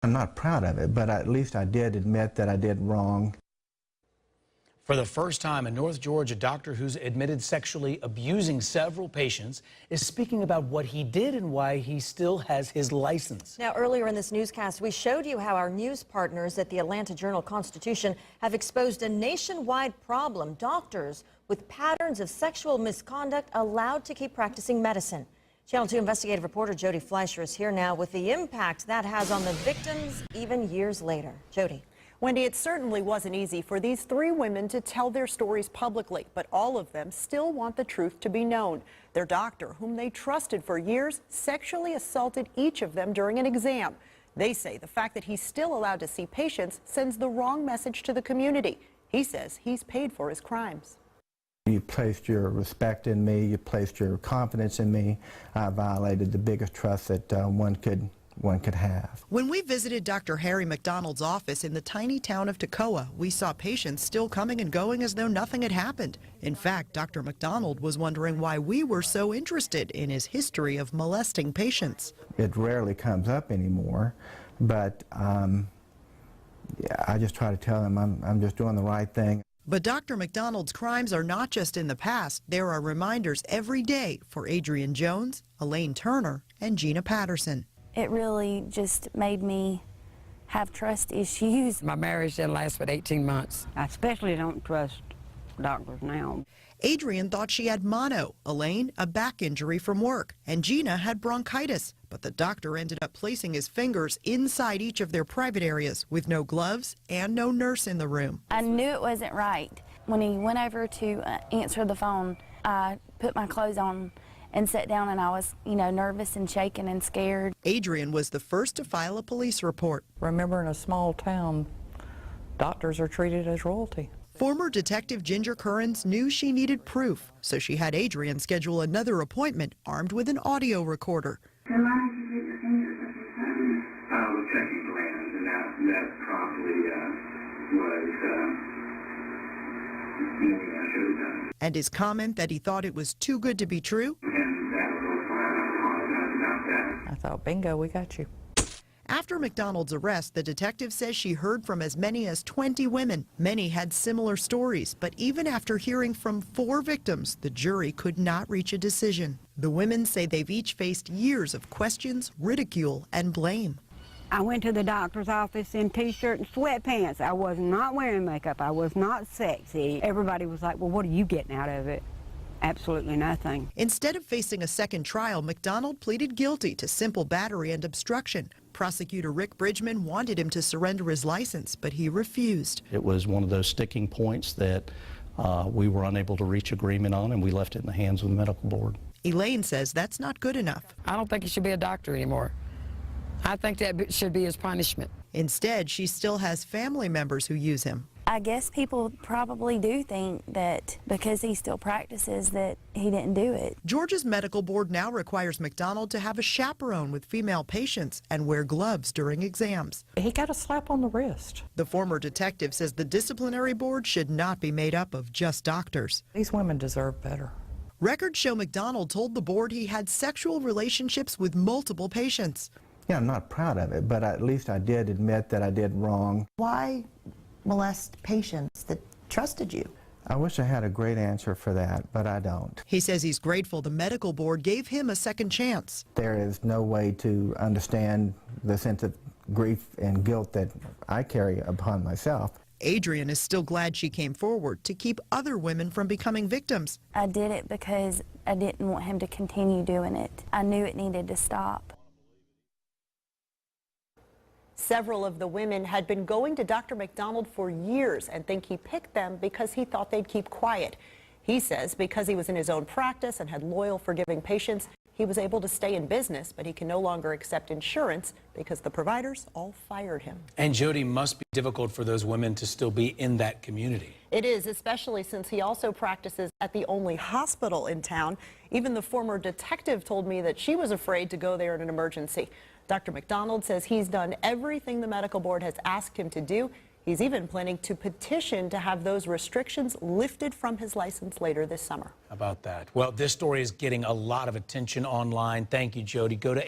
I'm not proud of it, but at least I did admit that I did wrong. For the first time in North Georgia, a doctor who's admitted sexually abusing several patients is speaking about what he did and why he still has his license. Now, earlier in this newscast, we showed you how our news partners at the Atlanta Journal-Constitution have exposed a nationwide problem. Doctors with patterns of sexual misconduct allowed to keep practicing medicine. Channel 2 investigative reporter Jody Fleischer is here now with the impact that has on the victims even years later. Jody. Wendy, it certainly wasn't easy for these three women to tell their stories publicly, but all of them still want the truth to be known. Their doctor, whom they trusted for years, sexually assaulted each of them during an exam. They say the fact that he's still allowed to see patients sends the wrong message to the community. He says he's paid for his crimes. You placed your respect in me, you placed your confidence in me. I violated the biggest trust that one could have. When we visited Dr. Harry McDonald's office in the tiny town of Toccoa, we saw patients still coming and going as though nothing had happened. In fact, Dr. McDonald was wondering why we were so interested in his history of molesting patients. It rarely comes up anymore, but yeah, I just try to tell them I'm just doing the right thing. But Dr. McDonald's crimes are not just in the past. There are reminders every day for Adrian Jones, Elaine Turner, and Gina Patterson. It really just made me have trust issues. My marriage didn't last but 18 months. I especially don't trust doctors now. Adrian thought she had mono, Elaine a back injury from work, and Gina had bronchitis. But the doctor ended up placing his fingers inside each of their private areas with no gloves and no nurse in the room. I knew it wasn't right. When he went over to answer the phone, I put my clothes on and sat down, and I was, nervous and shaking and scared. Adrian was the first to file a police report. Remember, in a small town, doctors are treated as royalty. Former Detective Ginger Currens knew she needed proof, so she had Adrian schedule another appointment armed with an audio recorder. Was checking glands, and that promptly was something I should have done. And his comment that he thought it was too good to be true? And that was all fine. I apologize about that. I thought, bingo, we got you. After McDonald's arrest, the detective says she heard from as many as 20 women. Many had similar stories, but even after hearing from 4 victims, the jury could not reach a decision. The women say they've each faced years of questions, ridicule, and blame. I went to the doctor's office in t-shirt and sweatpants. I was not wearing makeup. I was not sexy. Everybody was like, well, what are you getting out of it? Absolutely nothing. Instead of facing a second trial, McDonald pleaded guilty to simple battery and obstruction. Prosecutor Rick Bridgman wanted him to surrender his license, but he refused. It was one of those sticking points that we were unable to reach agreement on, and we left it in the hands of the medical board. Elaine says that's not good enough. I don't think he should be a doctor anymore. I think that should be his punishment. Instead, she still has family members who use him. I guess people probably do think that because he still practices that he didn't do it. Georgia's medical board now requires McDonald to have a chaperone with female patients and wear gloves during exams. He got a slap on the wrist. The former detective says the disciplinary board should not be made up of just doctors. These women deserve better. Records show McDonald told the board he had sexual relationships with multiple patients. Yeah, I'm not proud of it, but at least I did admit that I did wrong. Why molest patients that trusted you? I wish I had a great answer for that, but I don't. He says he's grateful the medical board gave him a second chance. There is no way to understand the sense of grief and guilt that I carry upon myself. Adrian is still glad she came forward to keep other women from becoming victims. I did it because I didn't want him to continue doing it. I knew it needed to stop. Several of the women had been going to Dr. McDonald for years and think he picked them because he thought they'd keep quiet. He says because he was in his own practice and had loyal, forgiving patients, he was able to stay in business, but he can no longer accept insurance because the providers all fired him. And Jody, must be difficult for those women to still be in that community. It is, especially since he also practices at the only hospital in town. Even the former detective told me that she was afraid to go there in an emergency. Dr. McDonald says he's done everything the medical board has asked him to do. He's even planning to petition to have those restrictions lifted from his license later this summer. How about that? Well, this story is getting a lot of attention online. Thank you, Jody. Go to